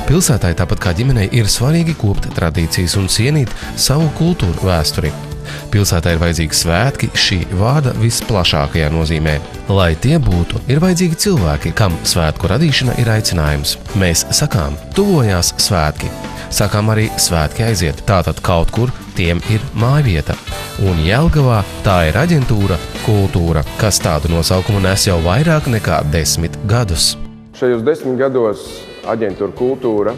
Pilsētai, tāpat kā ģimenei, ir svarīgi kopt tradīcijas un cienīt savu kultūru vēsturi. Pilsētai ir vajadzīgi svētki šī vārda visplašākajā nozīmē. Lai tie būtu, ir vajadzīgi cilvēki, kam svētku radīšana ir aicinājums. Mēs sakām, tuvojās svētki. Sakām arī svētki aiziet, tātad kaut kur tiem ir mājvieta. Un Jelgavā tā ir aģentūra Kultūra, kas tādu nosaukumu nes jau vairāk nekā 10 gadus. Šajos 10 gados aģentūra Kultūra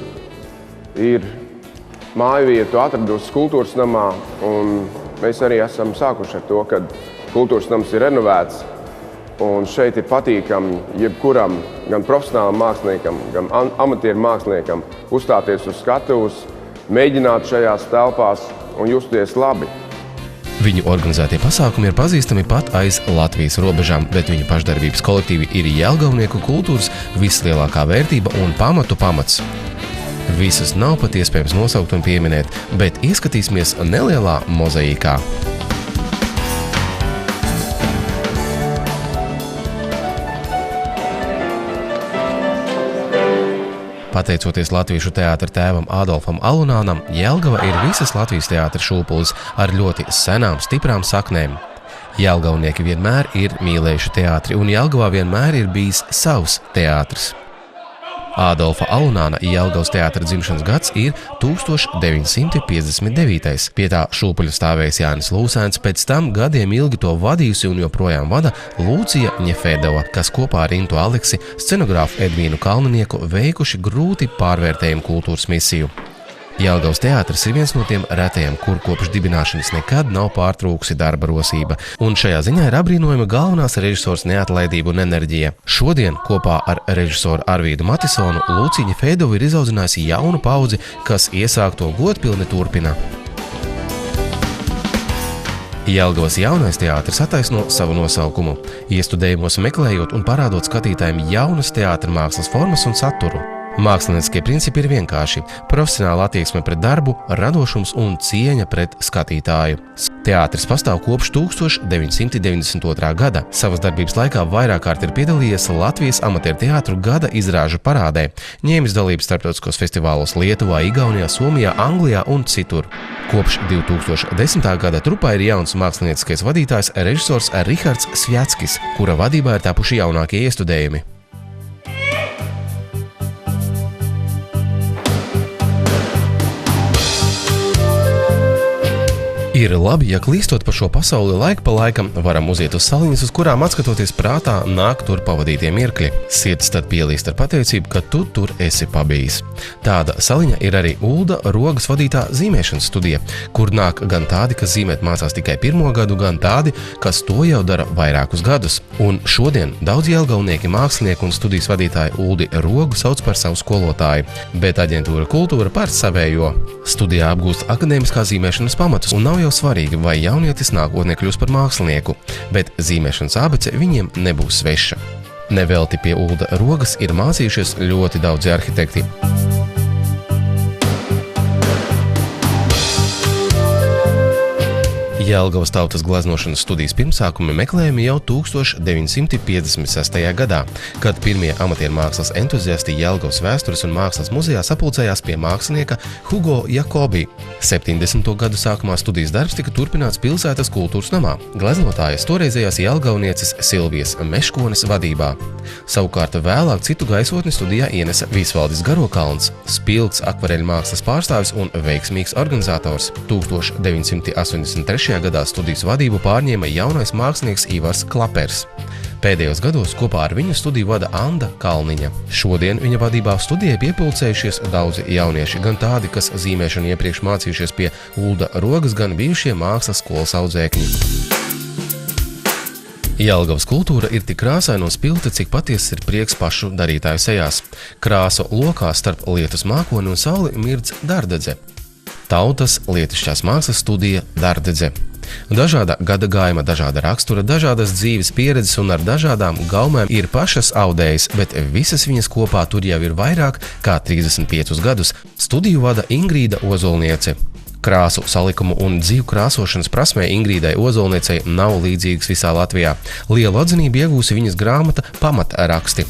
ir mājvietu atradusi Kultūras namā, un mēs arī esam sākuši ar to, ka Kultūras nams ir renovēts, un šeit ir patīkami jebkuram, gan profesionālam māksliniekam, gan amatieru māksliniekam uzstāties uz skatuves, mēģināt šajās telpās un justies labi. Viņu organizētie pasākumi ir pazīstami pat aiz Latvijas robežām, bet viņu pašdarbības kolektīvi ir jelgavnieku kultūras vislielākā vērtība un pamats. Visas nav pat iespējams nosaukt un pieminēt, bet ieskatīsimies nelielā mozaīkā. Pateicoties latviešu teātra tēvam Ādolfam Alunānam, Jelgava ir visas Latvijas teātra šūpulis ar ļoti senām, stiprām saknēm. Jelgavnieki vienmēr ir mīlējuši teātri, un Jelgavā vienmēr ir bijis savs teātris. Ādolfa Alunāna Jelgavas teātra dzimšanas gads ir 1959. Pie tā šūpuļa stāvējis Jānis Lūsēns, pēc tam gadiem ilgi to vadījusi un joprojām vada Lūcija Ņefēdova, kas kopā ar Intu Aleksi, scenogrāfu Edvīnu Kalninieku veikuši grūti pārvērtējumu kultūras misiju. Jelgavas teātris ir viens no tiem retajiem, kur kopš dibināšanas nekad nav pārtrūkusi darba rosība, un šajā ziņā ir apbrīnojama galvenās režisors neatlaidība un enerģija. Šodien kopā ar režisoru Arvīdu Matisonu Lūcija Ņefēdova ir izaudzinājusi jaunu paudzi, kas iesākto godpilni turpina. Jelgavas jaunais teātris attaisno savu nosaukumu, iestudējumos meklējot un parādot skatītājiem jaunas teātra mākslas formas un saturu. Mākslinieckie principi ir vienkārši – profesionāla attieksme pret darbu, radošums un cieņa pret skatītāju. Teātris pastāv kopš 1992. gada. Savas darbības laikā vairāk kārt ir piedalījies Latvijas amatieru teātru gada izrāžu parādē, ņēmis dalību starptautiskos festivālos Lietuvā, Igaunijā, Somijā, Anglijā un citur. Kopš 2010. gada trupā ir jauns mākslinieckais vadītājs režisors Rihards Svjackis, kura vadībā ir tapuši jaunākie iestudējumi. Ir labi, ja klīstot pa šo pasauli laika pa laikam, varam uziet uz saliņas, uz kurām atskatoties prātā nāk tur pavadītie mirkļi. Sirds tad pielīst ar pateicību, ka tu tur esi pabijis. Tāda saliņa ir arī Ulda Rogas vadītā zīmēšanas studija, kur nāk gan tādi, kas zīmēt mācās tikai 1. gadu, gan tādi, kas to jau dara vairākus gadus. Un šodien daudz jelgavnieki, mākslinieki un studijas vadītāji Uldi Rogu sauc par savu skolotāju, bet aģentūra Kultūra par savējo. Studijā apgūst akadēmiskā zīmēšanas pamatus, un nav jau svarīgi, vai jaunietis nākotnē kļūs par mākslinieku, bet zīmēšanas abece viņiem nebūs sveša. Nevelti pie Ulda Rogas ir mācījušies ļoti daudzi arhitekti. Jelgavas tautas gleznošanas studijas pirmsākumi meklējami jau 1956. gadā, kad pirmie amatieru mākslas entuziasti Jelgavas vēstures un mākslas muzejā sapulcējās pie mākslinieka Hugo Jakobi. 70. gadu sākumā studijas darbs tika turpināts pilsētas kultūras namā, gleznotājas toreizējās jelgavnieces Silvijas Meškones vadībā. Savukārt vēlāk citu gaisotni studijā ienesa Visvaldis Garokalns, spilgts akvareļu mākslas pārstāvis un veiksmīgs organizators. 1983. gadā studijas vadību pārņēma jaunais mākslinieks Ivars Klapers. Pēdējos gados kopā ar viņu studiju vada Anda Kalniņa. Šodien viņa vadībā studijai piepulcējušies daudzi jaunieši, gan tādi, kas zīmēšanu iepriekš mācījušies pie Ulda Rogas, gan bijušie mākslas skolas audzēkņi. Jelgavas kultūra ir tik krāsaina un spilgta, cik patiesi ir prieks pašu darītāju sejās. Krāsu lokā starp lietus mākoni un sauli mirdz dardedze. Tautas lietišķās mākslas studija Dardedze. Dažāda gada gājuma, dažāda rakstura, dažādas dzīves pieredzes un ar dažādām gaumēm ir pašas audējas, bet visas viņas kopā tur jau ir vairāk kā 35 gadus. Studiju vada Ingrīda Ozolniece. Krāsu salikumu un dzīvu krāsošanas prasmē Ingrīdai Ozolniecei nav līdzīgas visā Latvijā. Lielu atzinību iegūsi viņas grāmata Pamatraksti.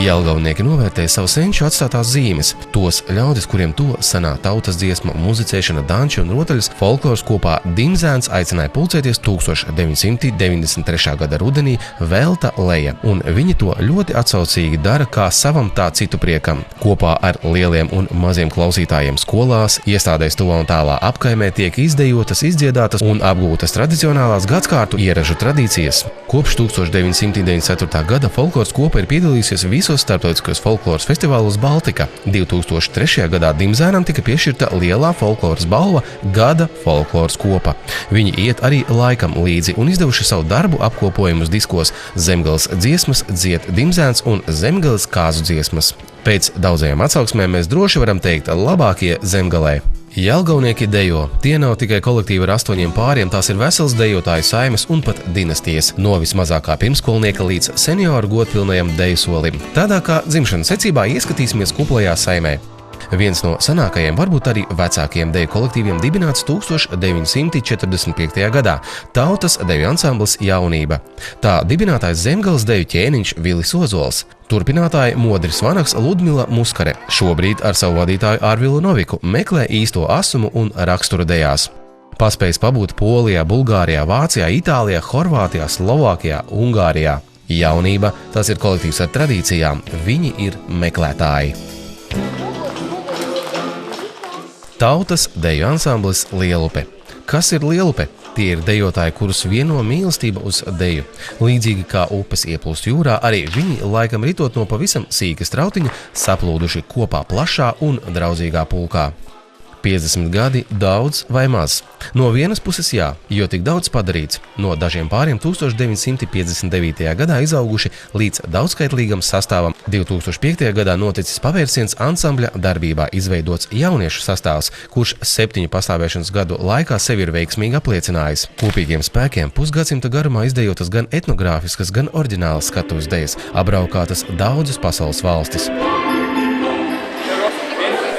Jelgavnieki novērtēja savu senču atstātās zīmes, tos ļaudis, kuriem to senā tautas dziesma, muzicēšana, danči un rotaļas folkloras kopā Dimzēns aicināja pulcēties 1993. gada rudenī Velta leja, un viņi to ļoti atsaucīgi dara kā savam tā citu priekam. Kopā ar lieliem un maziem klausītājiem skolās, iestādēs tuvā un tālā apkaimē tiek izdejotas, izdziedātas un apgūtas tradicionālās gadskārtu ieražu tradīcijas. Kopš 1994. gada folkloras kopa ir piedalījusies visos starptautiskajos folkloras festivālos Baltika. 2003. gadā Dimzēnam tika piešķirta lielā folkloras balva Gada folkloras kopa. Viņi iet arī laikam līdzi un izdevuši savu darbu apkopojumus diskos Zemgales dziesmas dzied Dimzēns un Zemgales kāzu dziesmas. Pēc daudzajām atsauksmēm mēs droši varam teikt labākie Zemgalē. Jelgavnieki dejo. Tie nav tikai kolektīvi ar 8 pāriem, tās ir vesels dejotāju saimes un pat dinastijas, no vismazākā pirmskolnieka līdz senioru godpilnajam deju solim. Tādā kā dzimšanas secībā ieskatīsimies kuplajā saimē. Viens no senākajiem, varbūt arī vecākajiem deju kolektīviem dibināts 1945. gadā – tautas deju ansamblis Jaunība. Tā dibinātājs Zemgales deju ķēniņš Vilis Ozols. Turpinātāji Modris Vanaks, Ludmila Muskare. Šobrīd ar savu vadītāju Arvilu Noviku meklē īsto asumu un raksturu dejās. Paspējis pabūt Polijā, Bulgārijā, Vācijā, Itālijā, Horvātijā, Slovākijā, Ungārijā. Jaunība – tas ir kolektīvs ar tradīcijām. Viņi ir meklētāji. Tautas deju ansamblis Lielupe. Kas ir Lielupe? Tie ir dejotāji, kurus vieno mīlestība uz deju. Līdzīgi kā upes ieplūst jūrā, arī viņi laikam ritot no pavisam sīka strautiņa, saplūduši kopā plašā un draudzīgā pulkā. 50 gadi daudz vai maz? No vienas puses jā, jo tik daudz padarīts. No dažiem pāriem 1959. gadā izauguši līdz daudzskaitlīgam sastāvam. 2005. gadā noticis pavērsiens ansambļa darbībā, izveidots jauniešu sastāvs, kurš 7 pastāvēšanas gadu laikā sevi ir veiksmīgi apliecinājis. Kopīgiem spēkiem pusgadsimta garumā izdejotas gan etnogrāfiskas, gan oriģinālas skatuves dejas, apbraukātas daudzas pasaules valstis.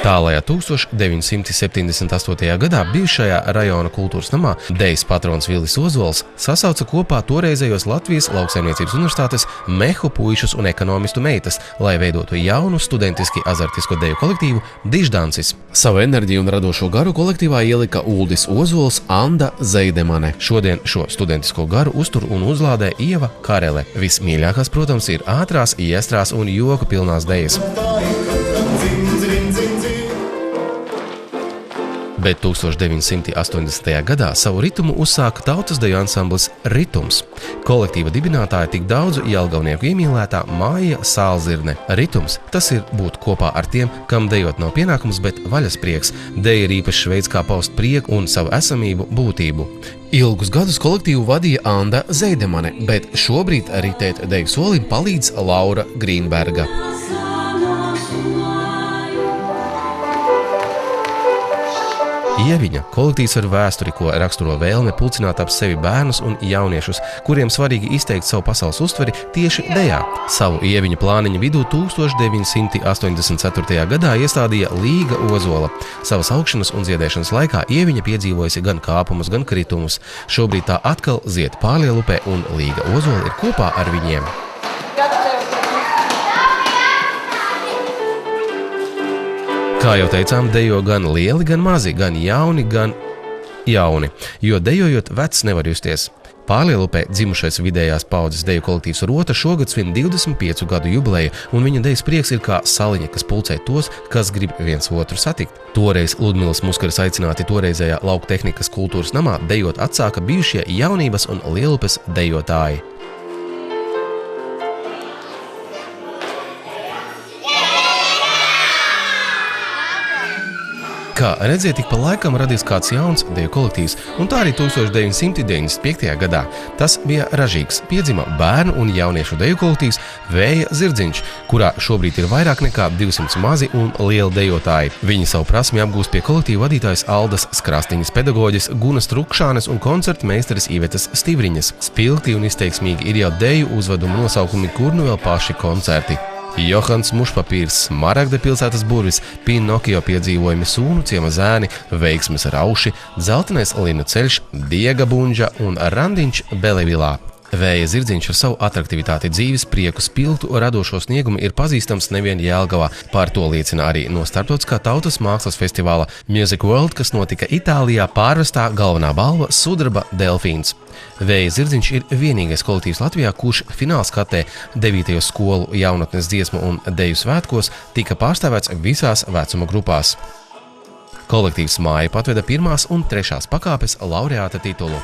Tālajā 1978. gadā bijušajā rajona kultūras namā dejas patrons Vilis Ozols sasauca kopā toreizējos Latvijas Lauksaimniecības universitātes mehu puišus un ekonomistu meitas, lai veidotu jaunu studentiski azartisko deju kolektīvu Diždancis. Savu enerģiju un radošo garu kolektīvā ielika Uldis Ozols, Anda Zeidemane. Šodien šo studentisko garu uztur un uzlādē Ieva Karele. Vismīļākās, protams, ir ātrās, iestrās un joku pilnās dejas. Bet 1980. gadā savu ritumu uzsāka tautas deju ansamblis Ritums. Kolektīva dibinātāja tik daudzu jelgavnieku iemīlētā Māja Sālzirne. Ritums – tas ir būt kopā ar tiem, kam dejot nav pienākums, bet vaļasprieks. Deja ir īpašs veids, kā paust prieku un savu esamību, būtību. Ilgus gadus kolektīvu vadīja Anda Zeidemane, bet šobrīd ritēt deju solim palīdz Laura Grīnberga. Ieviņa – kolektīvs ar vēsturi, ko raksturo vēlme pulcināt ap sevi bērnus un jauniešus, kuriem svarīgi izteikt savu pasaules uztveri tieši dejā. Savu Ieviņa plāniņa vidū 1984. gadā iestādīja Līga Ozola. Savas augšanas un ziedēšanas laikā Ieviņa piedzīvojusi gan kāpumus, gan kritumus. Šobrīd tā atkal zied Pārlielupē un Līga Ozola ir kopā ar viņiem. Kā jau teicām, dejo gan lieli, gan mazi, gan jauni, jo dejojot vecs nevar justies. Pārlielupē dzimušais vidējās paudzes deju kolektīvs Rota šogad svin 25 gadu jubileju, un viņa dejas prieks ir kā saliņa, kas pulcē tos, kas grib viens otru satikt. Toreiz Ludmilas Muskaras aicināti toreizējā Lauktehnikas kultūras namā dejot atsāka bijušie Jaunības un Lielupes dejotāji. Kā redziet, tik pa laikam radīs kāds jauns deju kolektīvs, un tā arī 1995. gadā. Tas bija ražīgs, piedzima bērnu un jauniešu deju kolektīvs Vēja Zirdziņš, kurā šobrīd ir vairāk nekā 200 mazi un lieli dejotāji. Viņi savu prasmi apgūst pie kolektīva vadītājas Aldas Skrastiņas, pedagoģis Gunas Trukšānes un koncertu meistares Ivetas Stivriņas. Spilgti un izteiksmīgi ir jau deju uzvedumu nosaukumi, kur nu vēl paši koncerti. Johans Mušpapīrs, Smaragda pilsētas burvis, Pinokio piedzīvojumi, Sūnu ciema zēni, Veiksmes rauši, Dzeltenais linu ceļš, Diega buņģa un Randiņš Belevilā. Vēja zirdziņš ar savu atraktivitāti, dzīves prieku, spilgtu radošo sniegumu ir pazīstams nevien Jelgavā. Par to liecina arī no starptautiskā tautas mākslas festivāla Music World, kas notika Itālijā, pārvestā galvenā balva sudraba delfīns. Vēja zirdziņš ir vienīgais kolektīvs Latvijā, kurš finālskatē 9. skolu jaunatnes dziesmu un deju svētkos tika pārstāvēts visās vecuma grupās. Kolektīvs Māja patveda 1. un 3. pakāpes laureāta titulu.